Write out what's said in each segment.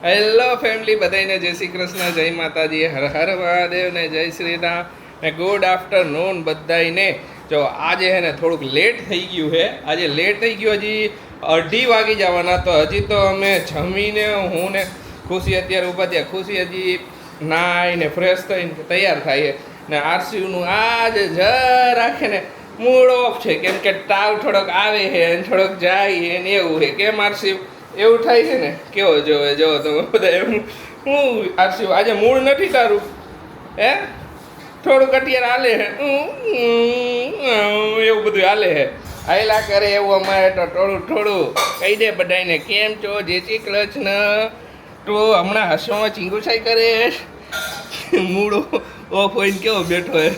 Hello family, બધાને જય શ્રી કૃષ્ણ, જય માતાજી, હર હર મહાદેવ ને જય શ્રી રામ ને ગુડ આફ્ટરનૂન બધાને. જો આજે હે ને થોડુંક લેટ થઈ ગયું છે. આજે લેટ થઈ ગયું, હજી 2:30 વાગી જવાના. તો હજી તો અમે જમીને હું ને ખુશી અત્યારે ઊભા થયા. ખુશી હજી નાઈને ફ્રેશ થઈને તૈયાર થાય ને આરસીયુનું આજે રાખે ને મૂડ ઓફ છે, કેમ કે તાવ થોડોક આવે છે અને થોડોક જાય ને એવું છે. કેમ આરસીયુ એવું થાય છે ને? કેવો જોવે જો તમે બધા એમ. હું આરસીયુ આજે મૂડ નથી તારું? હે થોડુંક અત્યારે હાલે છે, એવું બધું હાલે છે, આયલા કરે એવું. અમારે તો થોડું કહી દે બધાને કેમ છો, જય શ્રી કૃષ્ણ. તો હમણાં હસવામાં ચીંગુસાઈ કરે, મૂડ ઓફ હોઈને કેવો બેઠો હે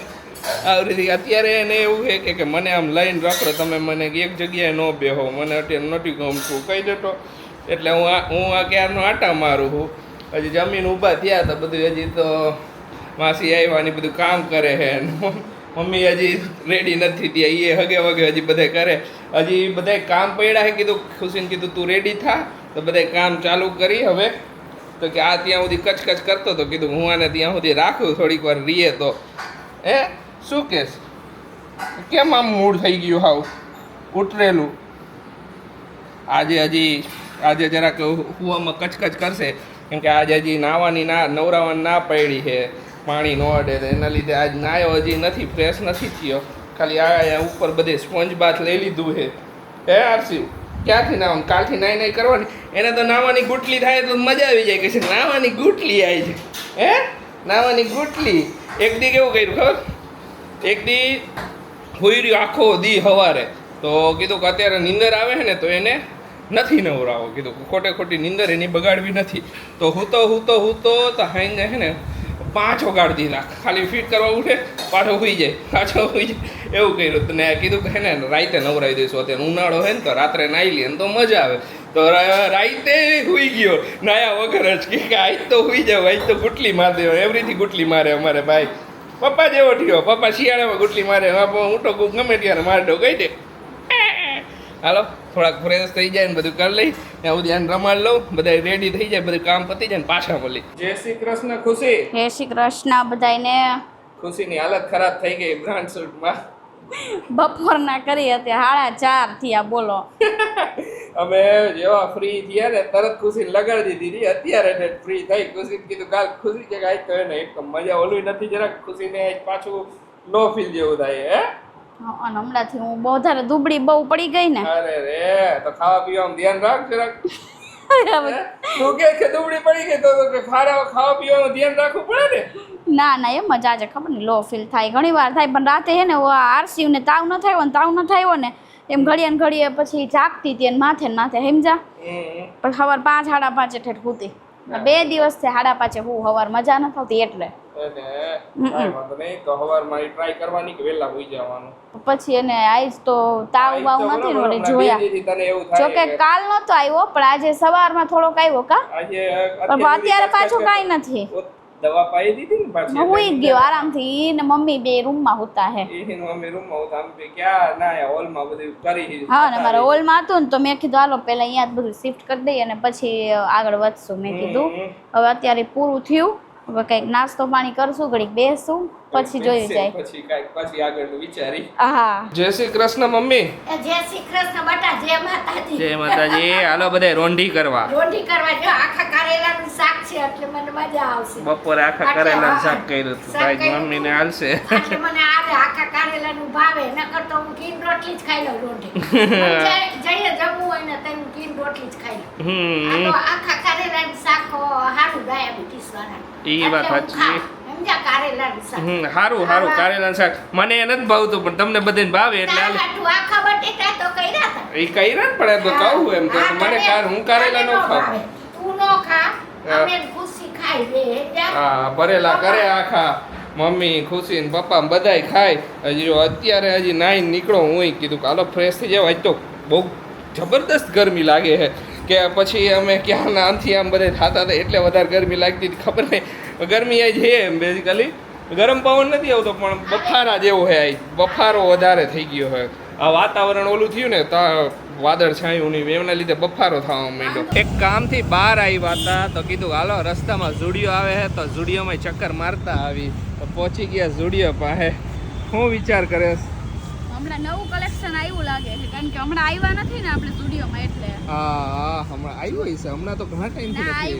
આવી રીતે. અત્યારે એને એવું છે કે મને આમ લઈને રાખો, તમે મને એક જગ્યાએ ન બેહો, મને અત્યારે નથી ગમતું, કહી દેતો. એટલે હું આ ક્યારનો આટા મારું છું. હજી જમીન ઊભા થયા તો બધું હજી તો માસી આવ્યા બધું કામ કરે છે. મમ્મી હજી રેડી નથી થયા, એ હગે વગે હજી બધે કરે. હજી બધા કામ પડ્યા છે. કીધું ખુશીને કીધું તું રેડી થા, તો બધા કામ ચાલુ કરી. હવે તો કે આ ત્યાં સુધી કચકચ કરતો તો કીધું હું આને ત્યાં સુધી રાખું, થોડીક વાર રીએ તો. શું કેસ? કેમ આમ મૂડ થઈ ગયું હાવ ઉતરેલું? આજે જરાક હુવામાં કચકચ કરશે, કેમ કે આજે હજી નાવાની નવરાવાની ના પડી છે, પાણી ન અડે. એના લીધે આજ નાયો હજી નથી, ફ્રેશ નથી થયો. ખાલી આ ઉપર બધે સ્પોન્જ બાથ લઈ લીધું છે. આરસીયુ ક્યાંથી નાવાનું? કાલથી નાઈ કરવાની. એને તો નાવાની ગુટલી થાય તો મજા આવી જાય, કે છે નાવાની ગુટલી આવી છે. નાવાની ગુટલી. એક દી કેવું કર્યું ખબર? એક દી હોઈ રહ્યો આખો દી સવારે, તો કીધું કે અત્યારે નીંદર આવે છે ને તો એને નથી નવરાવો. કીધું ખોટી નીંદર એની બગાડવી નથી. તો હું તો હાઈને છે ને 5 વગાડી દીધા. ખાલી ફિટ કરવા ઉઠે, પાછો હોઈ જાય, એવું કર્યું. તો ને કીધું કે ને રાતે નવરાવી દઈશું. અત્યારે ઉનાળો છે ને તો રાત્રે નાહી લઈએ ને તો મજા આવે. તો રાતે હોઈ ગયો નાયા વગર જ, કે આજ તો હોઈ જાવ, આજ તો ગુટલી માર દે. એવરીથી ગુટલી મારે અમારે ભાઈ. પપ્પા જેવો થયો. પપ્પા શિયાળામાં ગુટલી મારે, હું તો ગમે ત્યારે મારતો કહી દે. હાલો થોડાક ફ્રેશ થઈ જાય ને બધું કરી લઈ, ત્યાં સુધી આને રમાડ લઉં, બધા રેડી થઈ જાય, બધું કામ પતી જાય ને પાછા મળી. જય શ્રી કૃષ્ણ ખુશી. જય શ્રી કૃષ્ણ બધાને. ખુશીની હાલત ખરાબ થઈ ગઈ બ્રાન્ડ શૂટમાં. બપોરના કરી હતી 4:30 થયા, બોલો. અમે જેવા ફ્રી થયા ને તરત ખુશીને લગાડી દીધી. અત્યારે ફ્રી થઈ. ખુશીને કીધું કાલ ખુશી કે આજ તો એને એક મજા ઓલું નથી, જરાક ખુશીને પાછું નો ફીલ જેવું થાય. અને હમણાંથી હું બહુ વધારે દુબળી બહુ પડી ગઈ ને. અરે રે, તો ખાવા પીવામાં ધ્યાન રાખ જરાક. તું કે દુબળી પડી ગઈ તો ખાવા પીવાનું ધ્યાન રાખવું પડે ને. ના એમ જ આજે ખબર ને લો ફીલ થાય, ઘણી વાર થાય, પણ રાતે હે ને આરસીયુ ને તાવ ન થયો ને એમ ઘડીએ પછી જાગતી હતી અને માથે સમજા. પણ સવાર 5 સાડા 5 ઠેઠ હુતી. 2 દિવસથી 5:30 હું સવાર મજા ન થતી એટલે. પછી એને આઈસ તો તાવ બાવ નથી ને જોયા. જોકે કાલ નતો આવ્યો, પણ આજે સવારમાં થોડોક આવ્યો. પણ અત્યારે પાછો કાંઈ નથી. દવા પાઈ દીધી ને પાછી, હુઈ ગયો આરામથી. ને મમ્મી બે રૂમમાં હોતા હે. મમ્મી રૂમમાં હોતા, આમ ક્યાં ના હોલમાં બધું કરી. હા, ને મારા હોલમાં હતું ને તો મેં કીધું હાલો પહેલા અહીંયા જ બધું શિફ્ટ કરી દઈએ અને પછી આગળ વધશું. મેં કીધું હવે અત્યારે પૂરું થયું, હવે કંઈક નાસ્તો પાણી કરશું, ઘડીક બેસશું, પછી જોયું જાય, પછી આગળ વિચારી. હા. જય શ્રી કૃષ્ણ મમ્મી. જય શ્રી કૃષ્ણ બેટા. જય માતાજી. જય માતાજી. હાલો બધા રોંઢી કરવા. જો આખા કારેલાનું શાક છે એટલે મને મજા આવશે. બપોરે આખા કારેલાનું શાક કર્યું હતું, ભાઈ મમ્મીને હાલશે. એટલે મને આખા કારેલાનું ભાવે, નકર તો હું કીન રોટલી જ ખાઈ લઉં. રોટી જઈએ જમવું હોય ને તો હું કીન રોટલી જ ખાઈ લઉં. તો આખા કારેલાનું શાક હારું ડાયાબિટીસ વાળા. ઈ વાત સાચી. હારું કારેલાનું શાક મને એ નથી ભાવતું, પણ તમને બધાને ભાવે એટલે આખા બટેટા તો કર્યા હતા. એ કર્યા ને, પણ તો કહું એમ તો મને હું કારેલા નો ખાવ. તું નો ખા, અમે ખુશી ખાઈ લે. હા, ભરેલા કરે આખા. મમ્મી ખુશી ને પપ્પા બધાય ખાય. હજી જો અત્યારે હજી નાઈ નીકળો, હું કીધું કે હાલો ફ્રેશ થઈ જાવ. આજ તો બહુ જબરદસ્ત ગરમી લાગે છે, કે પછી અમે ક્યાં આમથી આમ બધા થતા હતા એટલે વધારે ગરમી લાગતી હતી. ખબર નહીં, ગરમી આજ છે એમ બેઝિકલી. ગરમ પવન નથી આવતો, પણ બફારા જેવો છે. આજ બફારો વધારે થઈ ગયો છે. આ વાતાવરણ ઓલું થયું ને તો વાદળ છાયું નહીં એમના લીધે બફારો થવા માંડ્યો. એક કામથી બહાર આવ્યા હતા તો કીધું હાલો રસ્તામાં ઝુડિયો આવે છે તો ઝુડિયોમાં ચક્કર મારતા આવી તો પહોંચી ગયા ઝુડિયો પાસે. શું વિચાર કરે? હમણાં નવું કલેક્શન આવ્યું લાગે છે કારણ કે હમણાં આવ્યા નથી ને આપણે સ્ટુડિયોમાં એટલે. હા હમણાં આવ્યું હશે. હમણાં તો ઘણા ટાઈમથી ના નથી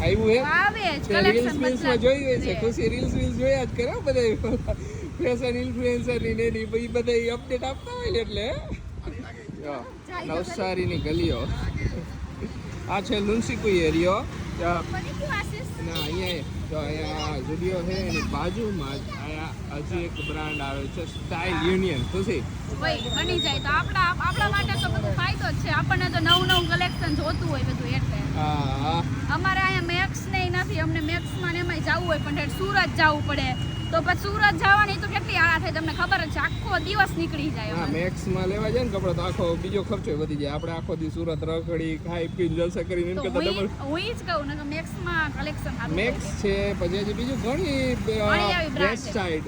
આવ્યું આવ્યું. છે આવે જ તે રીલ્સ કલેક્શન વીલ્સમાં જોયું હશે. ખુશી રીલ્સ જોયા જ કરે બધા ફેશન ઇન્ફ્લુએન્સર ની ને એ બધા અપડેટ આપતા હોય ને એટલે જો નવસારીની ગલીઓ આ છે લુન્સીકુઈ એરિયો. ના અહીંયા જો અહીંયા ઝુડિયો છે એની બાજુમાં જ અહીંયા હજી એક બ્રાન્ડ આવે છે સ્ટાઇલ યુનિયન. ખુશી બની જાય તો આપણા માટે તો બધું ફાયદો જ છે. આપણને તો નવું કલેક્શન જોતું હોય બધું એટલે. હા અમારે અહીંયા મેક્સ ને નથી. અમને મેક્સમાં ને એમાંય જવું હોય પણ સુરત જવું પડે તો પછી સુરત જવાની તો કેટલી આળા થાય તમને ખબર જ છે. આખો દિવસ નીકળી જાય. હા મેક્સમાં લેવા જાય ને કપડા તો આખો બીજો ખર્ચો વધી જાય. આપણે આખો દી સુરત રખડી ખાઈ પી જલસા કરીને એમ કરતા ડબલ. હું જ કહું ને કે મેક્સમાં કલેક્શન મેક્સ છે પછી હજી બીજું ઘણી વેસ્ટ સાઈડ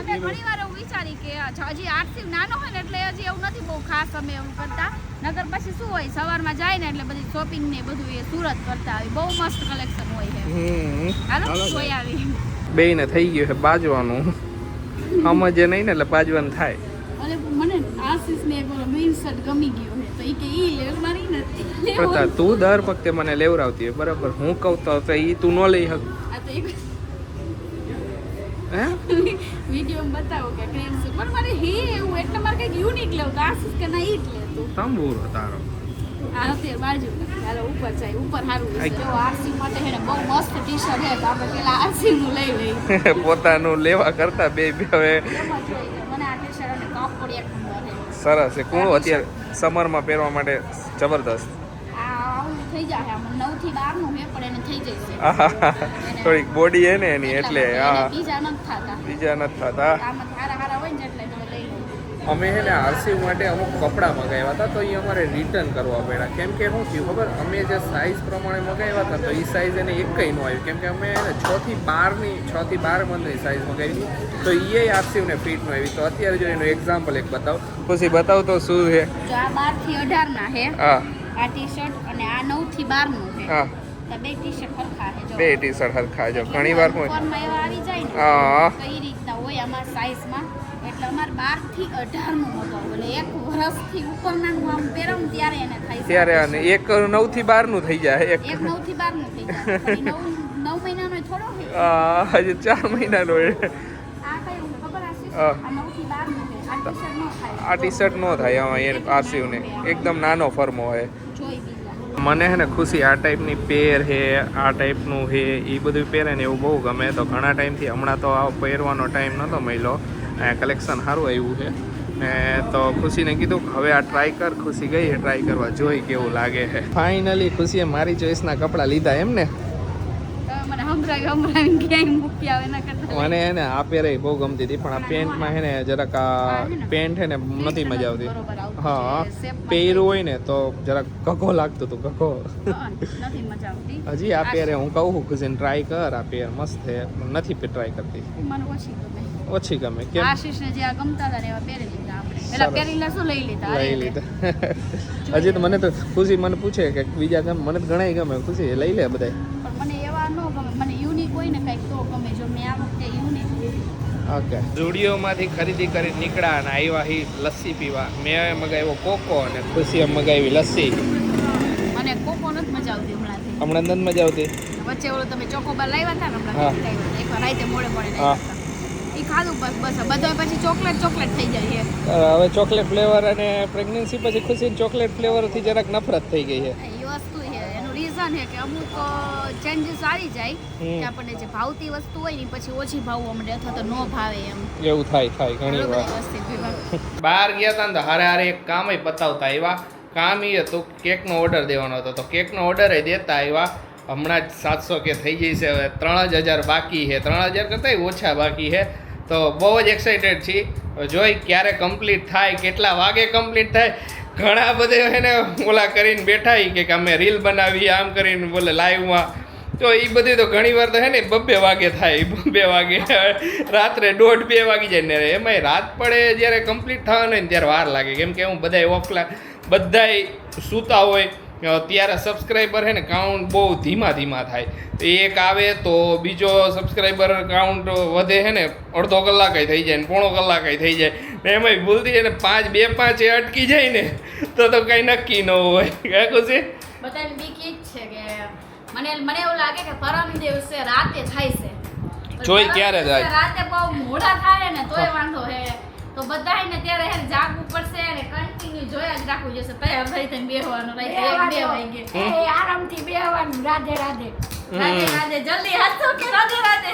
અમે ઘણી વાર એવું વિચારી કે હજી આરસી નાનો હોય ને એટલે હજી એવું નથી બહુ ખાસ અમે એવું કરતા. નગર પછી શું હોય સવારમાં જાય ને એટલે બધી શોપિંગ ને બધું એ સુરત કરતા આવી. બહુ મસ્ત કલેક્શન હોય છે. હાલો જોઈ આવી. બેયને થઈ ગયું છે બાજવાનું. સમજે નહીં ને એટલે બાજવાનું થાય. અરે મને આશીષ ને એક મેઇન શર્ટ ગમી ગયો છે તો ઈ કે ઈ લેવ મારી નથી. પતા તું દર વખતે મને લેવરાવતી હોય બરાબર. હું કહું તો ઈ તું ન લઈ હક. આ તો એક હે વિડિયો માં બતાવો કે ક્રેમ છે પણ મારે હે એવું એટલે મારે કંઈક યુનિક લેવું તો આશીષ કે ના ઈ જ લે તું. તંબુરો તારો આ અત્યારે બાજુ હાલો ઉપર જાય ઉપર સારું છે. જો આરસી માટે હે ને બહુ મસ્ત ટી-શર્ટ છે તો આપણે પેલા આરસી નું લઈ લઈ. પોતાનું લેવા કરતા બે હવે મને આ ટી-શર્ટ અને કાપડ એક નંબર છે. સરસ છે. કોણ અત્યારે સમરમાં પહેરવા માટે જબરદસ્ત. આવું થઈ જાય આમ 9 થી 12 નું હે પણ એને થઈ જશે. થોડીક બોડી હે ને એની એટલે હા બીજા નથી થતા. બીજા નથી થતા. આમાં હારા હોય ને એટલે તમે લઈ લો. અમે હે ને આરસી માટે અમુક કપડાં મગાવ્યા હતા તો એ અમારે રિટર્ન કરવા પડ્યા. કેમ કે શું થયું ખબર અમે જે સાઇઝ પ્રમાણે મગાવ્યા હતા તો એ સાઇઝ એને એક કંઈ ન આવ્યું. કેમ કે અમે 6 થી 12 મંથની સાઇઝ મગાવી તો એ આરસીને ફિટ ન આવી. તો અત્યારે જો એનું એક્ઝામ્પલ એક બતાવ. પછી બતાવ તો શું છે. જો આ 12 થી 18 ના હે હા આ ટી-શર્ટ અને આ 9 થી 12 નું છે. હા તો બે ટી-શર્ટ સરખા છે જો. બે ટી-શર્ટ હરખા જો ઘણી વાર હું ફોનમાં એવા આવી જાય ને હા કઈ રીતના હોય અમાર સાઈઝમાં એટલે અમારે 12 થી 18 નું મગાવું એટલે એક વર્ષથી ઉપરના નું આમ પહેરવું ત્યારે એને થાય છે. ત્યારે અને એક 9 થી 12 નું થઈ જાય. એક 9 થી 12 નું થઈ જાય. પછી 9 મહિનાનો થોડો છે. હજી 4 મહિનાનો હોય. આ કયું ખબર હશે હા. આ 9 થી 12 નું છે. આ ટી-શર્ટ નો થાય. આ ટી-શર્ટ નો થાય આમાં આરસીને એકદમ નાનો ફર્મો હોય. જોઈ બીજા મને હે ને ખુશી આ ટાઈપની પેર હે આ ટાઈપનું હે એ બધું પહેરે ને એવું બહુ ગમે. તો ઘણા ટાઈમથી હમણાં તો આ પહેરવાનો ટાઈમ નહોતો મળ્યો. કલેક્શન સારું આવ્યું છે ને તો ખુશીને કીધું કે હવે આ ટ્રાય કર. ખુશી ગઈ છે ટ્રાય કરવા જોઈ કેવું લાગે છે. ફાઇનલી ખુશીએ મારી ચોઈસના કપડાં લીધા એમ ને. મને હમણાં ક્યાંય મૂકી આવે એના કરતા મને હે ને આ પહેરે બહુ ગમતી હતી પણ આ પેન્ટમાં હે ને જરાક આ પેન્ટ હે ને નથી મજા આવતી. હા પહેર્યું હોય ને તો જરાક કકો લાગતું હતું કકો. નથી મજા આવતી. હજી આ પહેરે હું કહું ખુશીને ટ્રાય કર. આ પહેર મસ્ત છે નથી ટ્રાય કરતી. મને ઓછી ગમે. ઓછી ગમે કેમ? આશીષને જે આ ગમતા હતા ને એવા પહેરી લીધા આપણે. એલા પહેરી લેશું લઈ લીધા. લઈ લીધા. હજી તો મને તો ખુશી મને પૂછે કે બીજા ગમે. મને તો ઘણાય ગમે. ખુશી લઈ લે બધાય. પણ મને એવા ન ગમે. મને યુનિક હોય ને કંઈક તો ગમે. જો મેં આ વખતે યુનિક ઓકે ઝુડિયોમાંથી ખરીદી કરી નીકળ્યા અને આવ્યા હી લસ્સી પીવા. મેં મગાવ્યો કોકો અને ખુશીએ મગાવી લસ્સી. મને કોકો નથી મજા આવતી હમણાંથી. હમણાં નથી મજા આવતી. વચ્ચે ઓલો તમે ચોકોબાર લાવ્યા હતા ને હા. હમણાં એકવાર રાતે મોડે હા. એ ખાધું બસ બધા પછી ચોકલેટ થઈ જાય છે. હવે ચોકલેટ ફ્લેવર અને પ્રેગ્નન્સી પછી ખુશીને ચોકલેટ ફ્લેવરથી જરાક નફરત થઈ ગઈ છે. એ વસ્તુ છે એનું રીઝન છે કે અમુક ચેન્જીસ આવી જાય કે આપણને જે ભાવતી વસ્તુ હોય ને પછી ઓછી ભાવવા માંડે અથવા તો ન ભાવે એમ એવું થાય ઘણી વાર. બહાર ગયા હતા ને તો હારે હારે એક કામ પતાવતા આવ્યા. કામ એ હતું કેકનો ઓર્ડર દેવાનો હતો તો કેકનો ઓર્ડર દેતા આવ્યા. હમણાં જ 700 કે થઈ જઈ છે. હવે 3000 બાકી છે. 3000 કરતાં ઓછા બાકી છે. તો બહુ જ એક્સાઇટેડ છીએ. જોઈ ક્યારે કમ્પ્લીટ થાય કેટલા વાગે કમ્પ્લીટ થાય. ઘણા બધા એને ઓલા કરીને બેઠા કે અમે રીલ બનાવી આમ કરીને બોલે લાઈવમાં. તો એ બધું તો ઘણી વાર તો હે ને 2 વાગે થાય. 2 વાગે રાત્રે 1:30-2 વાગી જાય ને એમાંય રાત પડે જ્યારે કમ્પ્લીટ થવાનું હોય ને ત્યારે વાર લાગે. કેમ કે હું બધા બધાય સૂતા હોય ત્યારે સબસ્ક્રાઈબર છે ને કાઉન્ટ બહુ ધીમા થાય. એક આવે તો બીજો સબસ્ક્રાઈબર કાઉન્ટ વધે છે ને અડધો કલાકે થઈ જાય ને પોણો કલાકે થઈ જાય ને એમાંય ભૂલથી એને 5 એ અટકી જાય ને તો કંઈ નક્કી ન હોય. કાંઈ છે બધાને બીક ઈ જ છે કે મને એવું લાગે કે પરમ દિવસે રાતે થાય છે. જોઈ ક્યારે જાય? રાતે બહુ મોડા થાય ને તોય વાંધો હે તો બધાને ત્યારે હે જાગવું પડશે અને કન્ટિન્યુ જોયા જ રાખવું જોશે. તૈયાર થઈ થઈને બેહવાનું રાતે 1-2 વાગે. આરામથી બેહવાનું. રાધે રાધે. રાધે જલ્દી હાથો કે રાધે રાધે.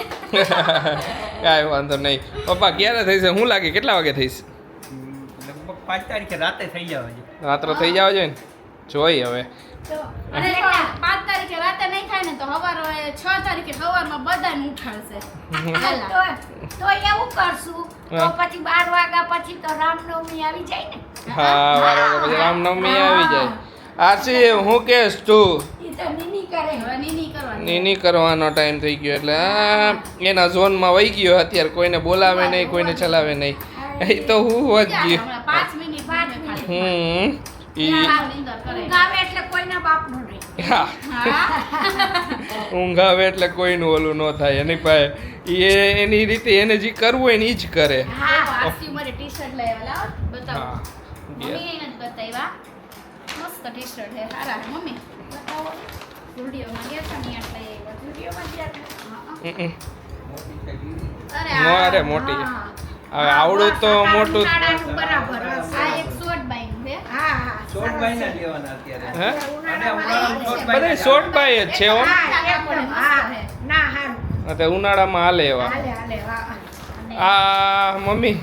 કાંઈ વાંધો નહીં. પપ્પા ક્યારે થઈ છે? શું લાગે કેટલા વાગે થઈશ? લગભગ 5 તારીખે રાતે થઈ જાવ છે. રાત્રે થઈ જાવ છે ને જોઈ હવે. અને 5 તારીખે રાતે નહીં થાય ને તો સવારે 6 તારીખે સવારમાં બધાને ઉઠાડશે. તો એવું કરશું તો પછી 12 વાગ્યા પછી તો રામનવમી આવી જાય ને. હા બરાબર. પછી રામનવમી આવી જાય. આરસી હું કહેશ તું ઈ તો નીની કરે. હવે નહીં કરવાનું. નીની કરવાનો ટાઈમ થઈ ગયો એટલે એના ઝોનમાં વહી ગયો. અત્યારે કોઈને બોલાવે નહીં, કોઈને ચલાવે નહીં. એ તો હું જ ગયો. હમણાં 5 મિનિટ ઈ ઊંઘ આવે એટલે કોઈના બાપનું નહીં. હા ઊંઘ આવે એટલે કોઈનું ઓલું ન થાય. એની પાસે એની રીતે એને જે કરવું હોય ને એ જ કરે. આરસી મારી ટી-શર્ટ લઈ આવ્યા. લાવો બતાવો. હા મમ્મી એને જ બતાવ્યા. મસ્ત ટી-શર્ટ છે. સારા છે મમ્મી. બતાવો. સ્ટુડિયોમાં ગયા હતા ને એટલે સ્ટુડિયોમાં ગયા હતા. અરે મોટી. હવે આવડું તો મોટું. ઉનાળાનું બરાબર હશે. આ એક શોર્ટ બાઈન છે. હા હા. શોર્ટ બાઈના લેવાના અત્યારે. હે અને ઉનાળામાં શોર્ટ બાઈ બધા શોર્ટ બાય જ છે હો. હા, એકદમ. હા. ના હારું. તે ઉનાળામાં હાલે એવા. હાલે હાલે. હા. આ મમ્મી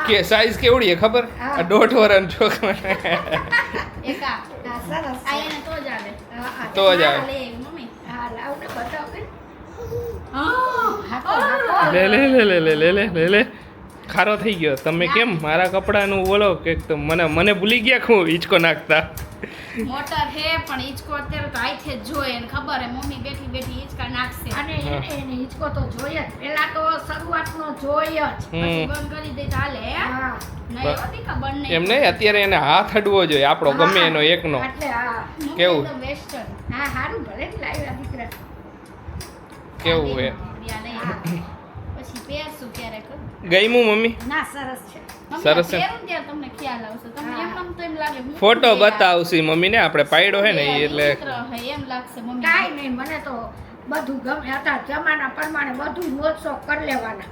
કે સાઈઝ કેવડી છે ખબર? આ 1.5 વર્ષનો છોકરો એક આ. હા, સરસ. આ એને તો જ આવે. હા, હા. તો જ આવે. લે મમ્મી. હા, લાવ ને બતાવ કે. લે લે લે લે લે લે લે લે ખારો થઈ ગયો. તમે કેમ મારા કપડાનું બોલો કે મને ભૂલી ગયા હું હિંચકો નાખતા. મોટર હે પણ હિંચકો અત્યારે તો આઈથે જ જોઈએ એને ખબર હે મમ્મી બેઠી હિંચકા નાખશે. અને એને હિંચકો તો જોઈએ જ. પેલા તો શરૂઆતનો જોઈએ જ. પછી બંધ કરી દે તો હાલે હે? હા. નહીં હોતી ખબર નહીં. એમ નહીં અત્યારે એને હાથ અડવો જોઈએ આપણો ગમે એનો એકનો. એટલે હા. મમ્મી કેવું? એકદમ વેસ્ટર્ન. હા, હારું ભલે ને લાવ્યા દીકરા. કેવું હે? પછી પહેરશું ક્યારેક. ગઈમું મમ્મી? ના, સરસ છે. મમ્મી સરસ છે. પહેરું ને ત્યારે તમને ખ્યાલ આવશે. તમને હા. એમ આમ તો એમ લાગે હું ફોટો શું યાર? બતાવશી મમ્મીને આપણે પાડ્યો હે ને ઈ એટલે વિચિત્ર હે એમ લાગશે મમ્મી. કાંઈ નહીં, મને તો બધું ગમે. હતા જમાના પ્રમાણે બધું મોજશોખ કરી લેવાના.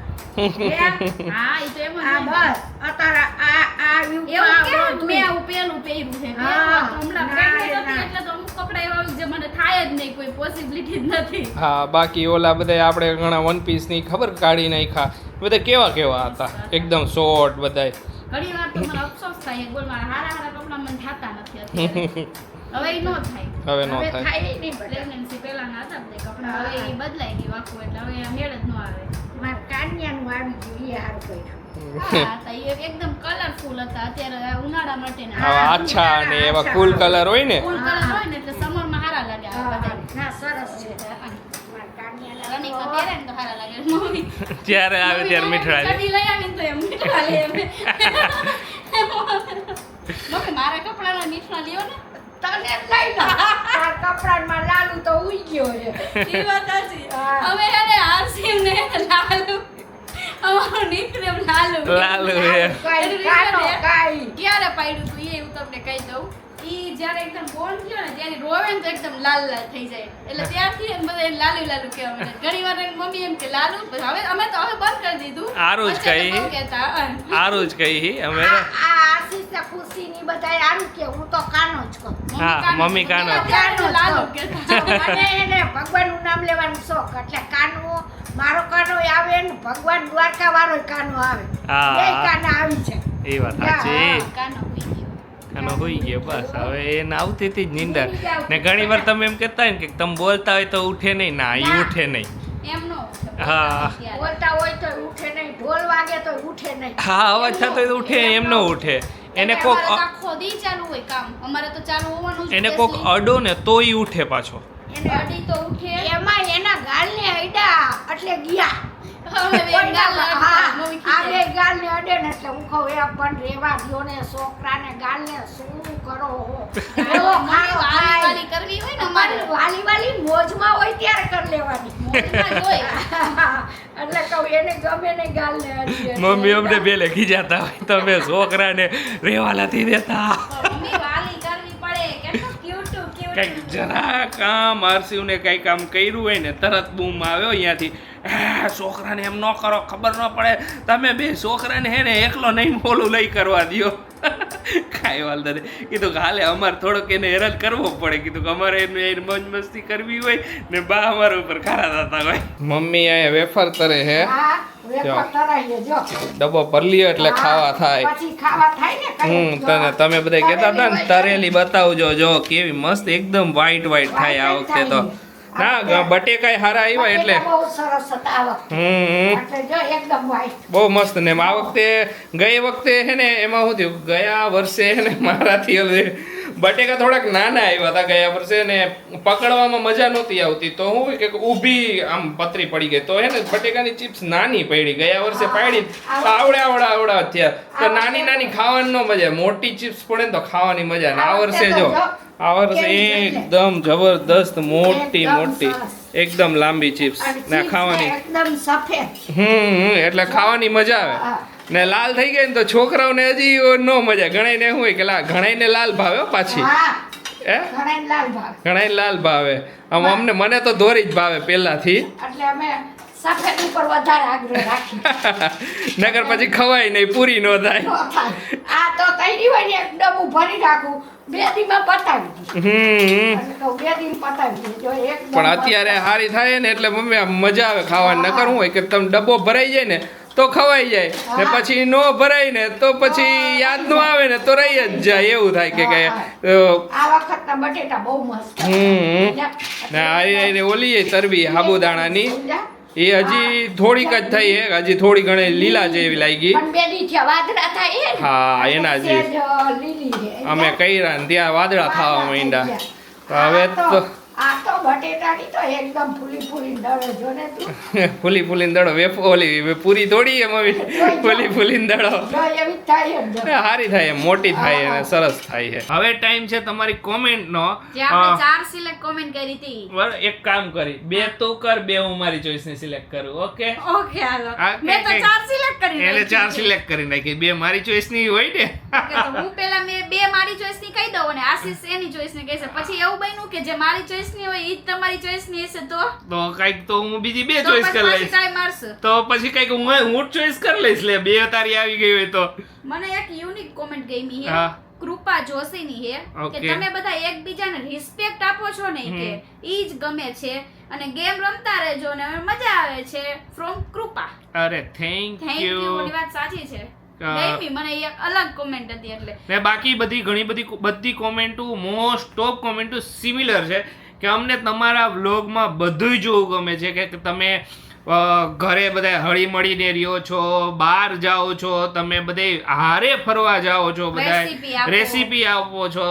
હા ઈ તો એમ જ આ હોય. બસ અત્યારે આ એવું યુગમાં કેમ બધું. મેં આવું પેલું પહેર્યું છે હા. હમણાં ના, pregnant હતી ના. એટલે તો અમુક કપડા એવા હોય જે મને થાય જ નહીં કોઈ પોસિબિલિટી જ નથી. હા બાકી ઓલા બધા આપણે ઘણા વન પીસની ખબર કાઢી નાખ્યા બધા કેવા હતા એકદમ શોર્ટ બધાય. ઘણી વાર તો મને અફસોસ થાય કે બોલ મારા હારા કપડા મને થતા નથી અત્યારે. હવે ઈ નો થાય. હવે ન હવે થાય. થાય નહીં બધા. પ્રેગ્નન્સી પહેલાના હતા બધા કપડા હવે ઈ બદલાઈ ગયું આખું એટલે હવે આ મેળ જ ન આવે. મારા કાનિયાનું આવી ગયું, એ હારું કર્યું. હા તો એ એકદમ કલરફુલ હતા અત્યારે આ ઉનાળા માટેના. આવા આછા અને એવા કુલ કલર હોય ને ફૂલ કલર હોય ને એટલે સમરમાં હારા લાગે આ હા, બધા. ના, સરસ છે. મારા કાનિયાના રનિંગમાં તો- પહેરે ને તો હારા લાગે. મમ્મી જ્યારે આવે ત્યારે મીઠડા ચડી લઈ આવીને તો એમ મીઠડા લે અમે. મમ્મી મારા કપડાના મીઠડા લ્યો ને. તને જ લઈ લો. તારા કપડામાં લાલુ તો ઉઈ ગયો છે. ઈ વાત સાચી. હા. અમે એને હારસીમ ને લાલુ અમારો નિકનેમ લાલુ. લાલુ હે. કાંઈ કાનો કાંઈ. ક્યારે પાડ્યું તું એ હું તમને કહી દઉં. ઈ જ્યારે એકદમ બોર્ન થયો ને ત્યારે રોવે ને તો એકદમ લાલ લાલ થઈ જાય. એટલે ત્યારથી એમ બધા એને લાલુ લાલુ કહેવા માંડ્યા. ઘણી વાર એની મમ્મી એમ કે લાલુ પછી હવે અમે તો હવે બંધ કરી દીધું. હારું જ વચ્ચે તો કહી. બહુ કહેતા, સારું જ કહી અમે આ આશીષ ને ખુશી ની બધાય હારું કે હું તો કાનો જ કહું. હા, મમ્મી કાનો. ત્યારે તો લાલુ કાનો જ કહેતા. કહું. અને એને ભગવાનનું નામ લેવાનું શોખ એટલે કાનો મારો કાનો આવે ને ભગવાન દ્વારકા વાળો કાનો આવે. હા. બે કાના આવી છે. એ વાત સાચી. કાનો હોઈ ગયો. કાનો હોઈ ગયો બસ હવે એને આવતી હતી જ નીંદર ને ઘણી વાર તમે એમ કહેતા હોય ને કે તમે બોલતા હોય તો ઉઠે નહીં ના એ ઉઠે નહીં. એમ નો હા. બોલતા હોય તો ઉઠે નહીં, ઢોલ વાગે તો ઉઠે નહીં. હા અવાજ થતો હોય તો ઉઠે એમ ન ઉઠે એને કોક આખો દી ચાલુ હોય કામ અમારે તો ચાલુ હોવાનું જ એને કોક specially. અડો ને તોય ઉઠે પાછો. એને અડી તો ઉઠે. એમાં એના ગાલને અડ્યા એટલે ગયા. અમે બે કોઈના ગાલ અડતા, હા, મમ્મી આ ખીજાય. બે ગાલને અડે ને એટલે હું કહું એ પણ રેવા દ્યો ને છોકરાને ગાલને શું કરો એવો ખાણો વાલી ખાય. વાલી કરવી હોય ને અમારે વાલી વાલી મોજમાં હોય ત્યારે કરી લેવાની મોજમાં જ હોય. એટલે કહું એને ગમે ને ગાલને અડીએ. મમ્મી અમને પેલે ખીજાતા હોય તમે છોકરાને રેવા નથી દેતા મમ્મી વાલી કરવી પડે કેટલું ક્યુટ કંઈક જરા કામ આરસીને કંઈ કામ કર્યું હોય ને તરત બૂમ આવ્યો અહીંયાથી છોકરાને એમ ન કરો ખબર ન પડે તમે બે છોકરાને હે ને એકલો નહીં બોલું લઈ કરવા દ્યો કાંઈ વાંધો નહીં કીધું કે હાલે અમારે થોડોક એને હેરાન કરવો પડે કીધું કે અમારે એને મોજ મસ્તી કરવી હોય ને બા અમારા ઉપર ખારા થતા હોય મમ્મી અહીંયા વેફર તરે હે હા, વેફર તરાઈએ જો. ડબ્બો ભરી લ્યો એટલે ખાવા થાય પછી ખાવા થાય ને કંઈ. તને તમે બધા કહેતા હતા ને તરેલી બતાવજો જો કેવી મસ્ત એકદમ વ્હાઈટ વ્હાઈટ થાય આ વખતે તો ના બટેકાય હારા આવ્યા એટલે બહુ સરસ હતા આ વખતે. એટલે જો એકદમ white. બહુ મસ્ત ને આ વખતે ગઈ વખતે હે ને એમાં શું થયું ગયા વર્ષે હે ને મારાથી હવે બટેકા થોડાક નાના આવ્યા હતા ગયા વર્ષે ને પકડવામાં મજા નહોતી આવતી તો હું કે ઊભી આમ પતરી પડી ગઈ તો હે ને બટેકાની ચિપ્સ નાની પડી ગયા વર્ષે પાડી આવડા થયા તો નાની નાની ખાવાની નો મજા મોટી ચિપ્સ પડે ને તો ખાવાની મજા ને આ વર્ષે જો આ વર્ષે એકદમ જબરદસ્ત મોટી એકદમ લાંબી ચિપ્સ અને ને chips ખાવાની એકદમ સફેદ. એટલે ખાવાની મજા આવે હા. ને લાલ થઈ ગઈ ને તો છોકરાઓને હજી નો મજા ઘણાઈને શું હોય કે ઘણાઈને લાલ ભાવે હો પાછી હા, હે ઘણાને લાલ ભાવે. ઘણાઈને લાલ ભાવે આમ મને તો દોરી જ ભાવે પહેલાથી એટલે અમે સફેદ ઉપર વધારે આગ્રહ રાખી. નગર પછી ખવાય નહીં પૂરી નો થાય ન થાય. આ તો તૈયારી હોય ને એક ડબ્બું ભરી રાખું 2 દીમાં પતાવી દીધું. એટલે કહું 2 દિન પતાવી દીધું. જો એકદમ પણ અત્યારે હારી થાય ને એટલે મમ્મી આમ મજા આવે ખાવાની નકર શું હોય કે તમે ડબ્બો ભરાઈ જાય ને તો ખવાઈ જાય ને પછી નો ભરાય ને તો પછી યાદ નો આવે ને તો રહી જ જાય એવું થાય કે આ વખતના બટેટા બહુ મસ્ત. ને આ ઓલી તરવી સાબુદાણાની એ હજી થોડીક જ થઈ હે હજી થોડી ઘણી લીલા જેવી લાગી પણ 2 દી થયા વાદળા થાય એ ને. હા એના જે સહેજ લીલી છે. અમે કર્યા ને ત્યાં વાદળા થવા માંડ્યા તો હવે તો આ તો બટેટાની તો એકદમ ફૂલી દળે જો ને તું. ફૂલી દડો ઓલી પૂરી થોડી એમ ફૂલી દડો જો એવી થાય જ જો. સારી થાય એમ મોટી થાય અને સરસ થાય છે હવે ટાઈમ છે તમારી કોમેન્ટ નો જે આપણે 4 સિલેક્ટ કોમેન્ટ કરી હતી એક કામ કરી 2 તું કર 2 હું મારી ચોઈસ ની સિલેક્ટ કરું ઓકે ઓકે હાલો આ મેં તો કઈ- 4 સિલેક્ટ કરી એટલે નાખી. 4 સિલેક્ટ કરી નાખી 2 મારી ચોઈસ ની હોય ને ઓકે, તો હું પહેલા મેં 2 મારી ચોઈસ ની કહી દઉં અને આશીષ એની ચોઈસ ની કહેશે પછી એવું બન્યું કે જે મારી ચોઈસ ની હોય ઈ જ તમારી ચોઈસ ની હશે તો કઈક તો હું બીજી 2 તો ચોઈસ પછી કરી પાછી લઈશ try મારશું. તો પછી કઈક હું ચોઈસ કરી લઈશ લે 2 તારી આવી ગઈ હોય તો મને એક યુનિક કોમેન્ટ ગમી છે હા. કૃપા જોશીની છે કે Okay. તમે બધા એકબીજાને રિસ્પેક્ટ આપો છો ને કે ઈ જ ગમે છે અને ગેમ રમતા રહેજો ને મજા આવે છે ફ્રોમ કૃપા અરે થેન્ક થેન્ક યુ યુ ઓલી વાત સાચી છે ગમી મને ઈ એક અલગ કોમેન્ટ હતી એટલે ને બાકી ઘણી બધી કોમેન્ટો મોસ્ટ ઓફ કોમેન્ટો સિમિલર છે કે અમને તમારા વ્લોગમાં બધુંય જોવું ગમે છે કે તમે ઘરે બધા હળી મળીને રહ્યો છો બહાર જાઓ છો તમે બધે હારે ફરવા જાઓ છો Recipe બધા આપો. રેસીપી આપો છો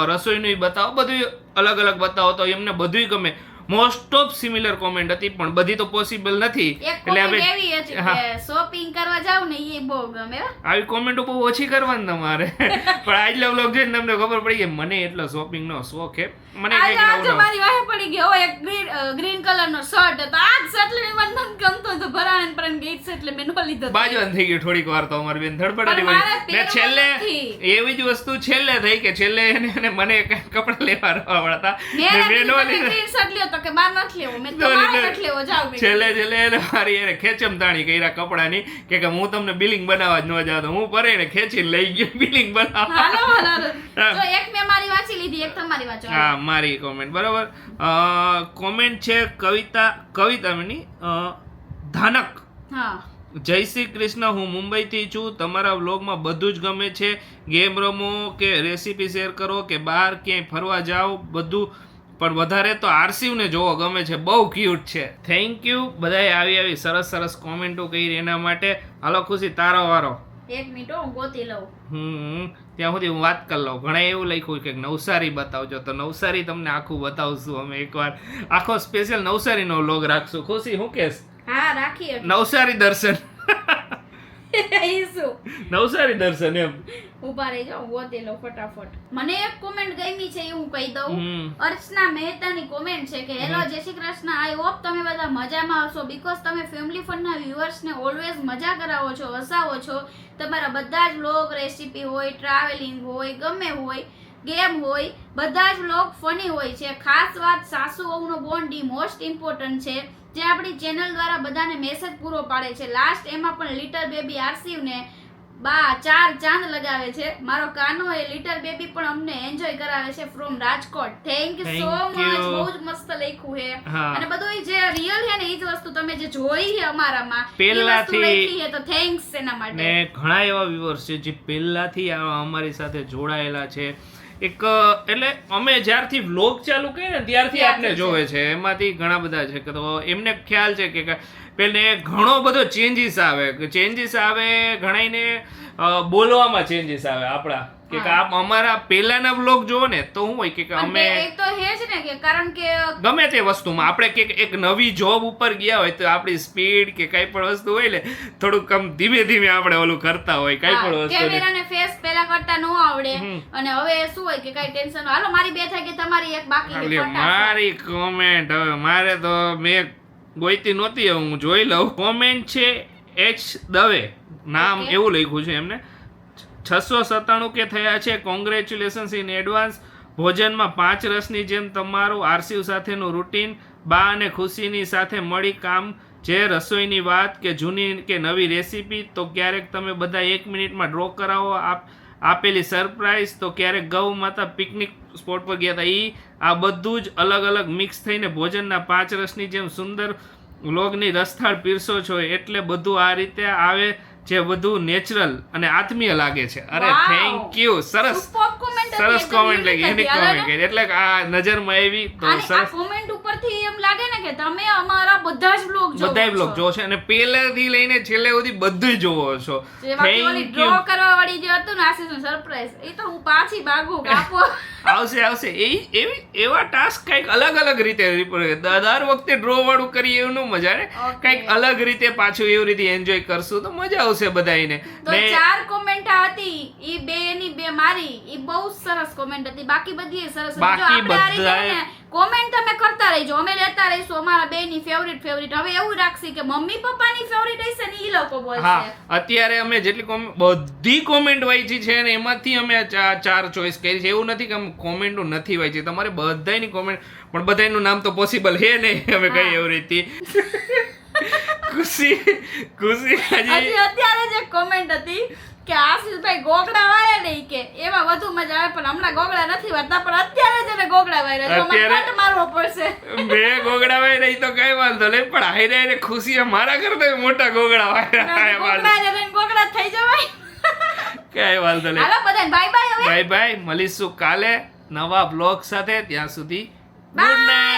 રસોઈનું બતાવો બધું અલગ અલગ બતાવો તો એમને બધુંય ગમે મોસ્ટ ઓફ સિમિલર કોમેન્ટ હતી પણ બધી તો પોસિબલ નથી એક કોમેન્ટ એવી હતી હા. કે શોપિંગ કરવા જાવ ને એ બહુ ગમે હો. આવી કોમેન્ટો બહુ ઓછી કરવાની તમારે પણ આજનો વ્લોગ જોઈને તમને ખબર પડી કે મને એટલો શોપિંગ નો શોખ છે મને આજે કંઈક આજે નવું મારી વાહે પડી ગયો એક ગ્રીન કલર નો શર્ટ હતો આ જ શર્ટ લઈને મને નથી ગમતો તો ભરાણ પરન ગઈ છે એટલે મેં નો લીધો બાજવાન થઈ ગયું થોડીક વાર તો અમારી બેન ધડપડાની પણ મારે બની. ને છેલ્લે પહેરવાનું એવી જ વસ્તુ છેલ્લે થઈ કે છેલ્લે એને મને કંઈક કપડાં લેવા પડતા મેં મેં નો લીધા. ગ્રીન શર્ટ લ્યો તો કે માર નથી લેવો મેં નો તમારે લીધો. નથી લેવો જાવ મેં છેલ્લે એને મારી એને ખેંચમતાણી કર્યા કપડાની કે હું તમને બિલિંગ બનાવવા જ ન જાતો હું પરેને ખેંચીને લઈ ગયો બિલિંગ બનાવવા હાલો હાલો હા. જો એક મેં મારી વાંચી લીધી એક તમારી વાંચો હા મારી કોમેન્ટ બરાબર કોમેન્ટ છે કવિતાની ધાનક હા જય શ્રી કૃષ્ણ હું મુંબઈથી છું તમારા વ્લોગમાં બધું જ ગમે છે ગેમ રમો કે રેસીપી શેર કરો કે બહાર ક્યાંય ફરવા જાઓ બધું પણ વધારે તો આરસીવને જોવો ગમે છે બહુ ક્યુટ છે થેન્ક યુ બધાએ આવી સરસ કોમેન્ટો કરી એના માટે હાલો ખુશી તારો વારો એક મિનિટ હો, હું ગોતી લઉં ત્યાં સુધી હું વાત કરી લઉં ઘણા એવું લખ્યું કે નવસારી બતાવજો તો નવસારી તમને આખું બતાવશું અમે એકવાર આખો સ્પેશિયલ નવસારીનો વ્લોગ રાખશું ખુશી શું કહેશ હા રાખીએ નવસારી દર્શન ઈ શું નવસારી દર્શન એમ ઉભા રહી જાઓ ગોતી લો ફટાફટ મને એક કોમેન્ટ ગમી છે એ હું કહી દઉં હમ. અર્ચના મહેતાની કોમેન્ટ છે કે હેલો જય શ્રી કૃષ્ણ આઈ હોપ તમે બધા મજામાં હશો બીકોઝ તમે ફેમિલી ફનના વ્યુઅર્સને ઓલવેઝ મજા કરાવો છો હસાવો છો તમારા બધા જ વ્લોગ રેસીપી હોય ટ્રાવેલિંગ હોય ગમે હોય ગેમ હોય બધા જ વ્લોગ ફની હોય છે ખાસ વાત સાસુ વહુનો બોન્ડ ઈ મોસ્ટ ઇમ્પોર્ટન્ટ છે જે આપણી ચેનલ દ્વારા બધાને મેસેજ પૂરો પાડે છે લાસ્ટ એમાં પણ લિટલ બેબી આરસીવને 4 ચાંદ લગાવે છે મારો કાનો એ લિટલ બેબી પણ અમને એન્જોય કરાવે છે from Rajkot thank you so Thank much you. બહુ જ મસ્ત લખ્યું છે હા. અને બધું ઈ જે રિયલ છે ને ઈ જ વસ્તુ તમે જે જોઈ છે અમારામાં ઈ પહેલાથી- વસ્તુ લખી છે તો થેન્ક્સ એના માટે ને ઘણા એવા વ્યુઅર્સ છે જે પહેલાથી અમારી સાથે જોડાયેલા છે એક એટલે અમે જ્યારથી વ્લોગ ચાલુ કરીએ ને ત્યારથી આપને જોવે છે એમાંથી ઘણા બધા છે કે તો એમને ખ્યાલ છે કે પેલે ઘણો બધો ચેન્જીસ આવે ઘણાઈને બોલવામાં ચેન્જીસ આવે આપણા કે આપ અમારા પહેલાના વ્લોગ જોવો ને તો શું હોય કે અમે એક તો હે જ ને કે કારણ કે ગમે તે વસ્તુમાં આપણે કે એક નવી જોબ ઉપર ગયા હોય તો આપણી સ્પીડ કે કઈ પણ વસ્તુ હોય ને થોડુંક આમ ધીમે ધીમે આપણે ઓલું કરતા હોય કઈ પણ વસ્તુ કેમેરાને ફેસ પેલા કરતા નો આવડે અને હવે શું હોય કે કઈ ટેન્શન હાલો મારી બે થઈ ગઈ તમારી એક બાકી છે ફટાફટ. મારી કોમેન્ટ હવે મારે તો મેં ગોઈતી નહોતી હવે હું જોઈ લઉં કોમેન્ટ છે એચ દવે નામ Okay. એવું લખ્યું છે એમને 697 કે થયા છે કોંગ્રેચ્યુલેશન્સ ઇન એડવાન્સ ભોજનમાં 5 રસની જેમ તમારું આરસીવ સાથેનું રૂટીન બા અને ખુશીની સાથે મળી કામ જે રસોઈની વાત કે જૂની કે નવી રેસીપી તો ક્યારેક તમે બધા 1 મિનિટમાં ડ્રો કરાવો આપેલી સરપ્રાઈઝ તો ક્યારેક ગૌ માતા પિકનિક સ્પોટ પર ગયા હતા આ બધું જ અલગ અલગ મિક્સ થઈને ભોજનના 5 રસની જેમ સુંદર વ્લોગની રસથાળ પીરસો છો એટલે બધું આ રીતે આવે જે બધું નેચરલ અને આત્મીય લાગે છે અરે Wow. થેન્ક યુ સરસ Superb comment હતી, સરસ એકદમ કોમેન્ટ unique લખી એની હતી. હાલો કોમેન્ટ કરી એટલે કે આ નજરમાં આવી તો અને આ સરસ કોમેન્ટ ઉપરથી એમ લાગે ને કે તમે અમારા બધા જ વ્લોગ જોવો બધાય વ્લોગ છો. જોવો છે અને પહેલેથી લઈને છેલ્લે સુધી બધું જોવો છો જેવા કે ઓલી થેન્ક ડ્રો યુ કરવા વાળી જે હતું ને આશીષનું સરપ્રાઈઝ એ તો હું પાછી ભાગું કાપો આવશે એવા ટાસ્ક કઈક અલગ રીતે દર વખતે ડ્રો વાળું કરીએ એવું ન મજા ને Okay. કઈક અલગ રીતે પાછું એવી રીતે એન્જોય કરશું તો મજા આવશે બધાને તો 4 કોમેન્ટ હતી ઈ બે ની બે મારી ઈ બહુ સરસ કોમેન્ટ હતી બાકી બધી એ સરસ હતી. જો બાકી આપણે આ રીતે બધાએ- ને કોમેન્ટ તમે કરતા રહેજો અમે લેતા રહીશું અમારા બે ની ફેવરિટ હવે એવું રાખશી કે મમ્મી પપ્પાની ફેવરિટ હશે ને ઈ લોકો હા બોલશે અત્યારે અમે જેટલી બધી કોમેન્ટ વાંચી છે ને એમાંથી અમે આ ચાર ચોઈસ કરી છે એવું નથી કે અમે કોમેન્ટો નથી વાંચી તમારે બધાની કોમેન્ટ પણ બધાનું નામ તો પોસિબલ હે નહીં અમે કઈ એવી રીતે ખુશી હજી અત્યારે જે કોમેન્ટ હતી કે આશીષભાઈ ગોગડા વાળે નહીં કે એમાં વધુ મજા આવે પણ હમણાં ગોગડા નથી વાળતા પણ અત્યારે જ એને ગોગડા વાળ્યા છે અમારે અત્યારે- કટ મારવો પડશે બે ગોગડા વાય નહીં તો કઈ વાંધો નહીં પણ હાઈ રે ખુશી મારા કરતા મોટા ગોગડા વાય ગોગડા જ રહીને ગોગડા થઈ જવાય કઈ વાંધો નહીં હાલો બધાને બાય બાય હવે બાય બાય મળીશું કાલે નવા બ્લોગ સાથે ત્યાં સુધી Bye. Good night